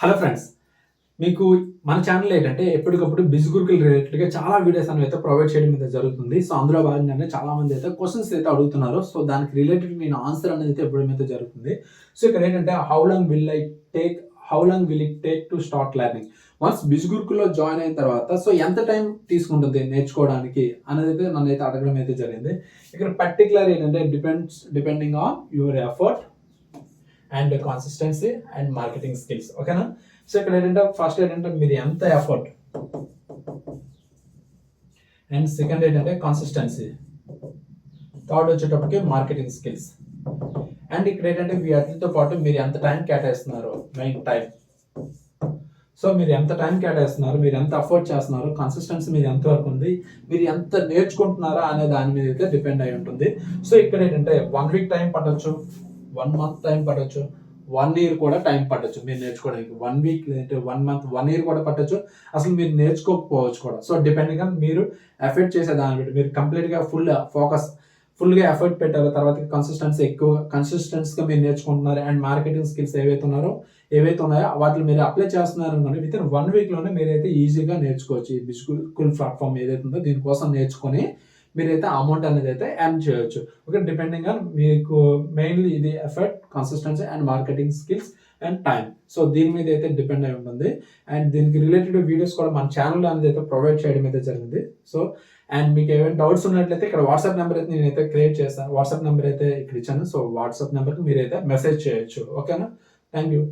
Hello friends, మీకు మన channel ఏంటంటే ఎప్పటికప్పుడు బిజ్ గురుకుల్ రిలేటెడ్‌గా చాలా వీడియోస్ అనేవి అయితే ప్రొవైడ్ చేయడం అయితే జరుగుతుంది. సో, అందులో భాగంగానే చాలామంది అయితే క్వెషన్స్ అయితే అడుగుతున్నారు. సో, దానికి రిలేటెడ్ నేను ఆన్సర్ అనేది అయితే ఇవ్వడం అయితే జరుగుతుంది. సో, ఇక్కడ ఏంటంటే how long will it take to start learning? Once biz గురుకుల్‌లో జాయిన్ అయిన తర్వాత సో, ఎంత టైం తీసుకుంటుంది నేర్చుకోవడానికి అనేదైతే నన్నైతే అడగడం అయితే జరిగింది. ఇక్కడ పర్టిక్యులర్ ఏంటంటే depending on your effort and consistency and marketing skills. ఓకేనా? సో ఇక్కడ ఏంటంటే ఫస్ట్ ఏంటంటే మీరు ఎంత ఎఫర్ట్ అండ్ సెకండ్ ఏంటంటే కన్సిస్టెన్సీ, థర్డ్ వచ్చేటప్పటికి మార్కెటింగ్ స్కిల్స్ అండ్ ఇక్కడ ఏంటంటే వీటితో పాటు మీరు ఎంత టైం కేటాయిస్తున్నారు, మెయిన్ టైం. సో మీరు ఎంత టైం కేటాయిస్తున్నారు, మీరు ఎంత అఫోర్డ్ చేస్తున్నారు, కన్సిస్టెన్సీ మీరు ఎంతవరకు ఉంది, మీరు ఎంత నేర్చుకుంటున్నారా అనే దాని మీద అయితే డిపెండ్ అయి ఉంటుంది. సో ఇక్కడ ఏంటంటే 1 వీక్ టైం పట్టొచ్చు, 1 మంత్ టైం పట్టొచ్చు, 1 ఇయర్ కూడా టైం పట్టొచ్చు మీరు నేర్చుకోవడానికి. 1 వీక్ లేదంటే 1 మంత్, 1 ఇయర్ కూడా పట్టొచ్చు, అసలు మీరు నేర్చుకోకపోవచ్చు కూడా. సో డిపెండింగ్ ఆన్ మీరు ఎఫర్ట్ చేసే దాన్ని బట్టి మీరు కంప్లీట్గా ఫుల్గా ఎఫర్ట్ పెట్టారు, తర్వాత కన్సిస్టెన్సీగా మీరు నేర్చుకుంటున్నారు అండ్ మార్కెటింగ్ స్కిల్స్ ఏవైతే ఉన్నాయో వాటిని మీరు అప్లై చేస్తున్నారు అనుకోండి, విత్ ఇన్ 1 వీక్లోనే మీరైతే ఈజీగా నేర్చుకోవచ్చు. ఈ బిజ్ గురుకుల్ ప్లాట్ఫామ్ ఏదైతే ఉందో దీనికోసం నేర్చుకొని మీరైతే అమౌంట్ అనేది అయితే ఎర్న్ చేయొచ్చు. ఓకే, డిపెండింగ్ ఆన్ మీకు మెయిన్లీ ఇది effort, consistency and marketing skills and time. So దీని మీద అయితే డిపెండ్ అయి ఉంటుంది అండ్ దీనికి రిలేటెడ్ వీడియోస్ కూడా మన ఛానల్ అనేది అయితే ప్రొవైడ్ చేయడం అయితే జరిగింది. సో అండ్ మీకు ఏమైనా డౌట్స్ ఉన్నట్లయితే ఇక్కడ వాట్సాప్ నెంబర్ అయితే నేనైతే క్రియేట్ చేస్తాను. వాట్సాప్ నెంబర్ అయితే ఇక్కడ ఇచ్చాను. సో వాట్సాప్ నెంబర్కి మీరైతే మెసేజ్ చేయొచ్చు. ఓకేనా? Thank you.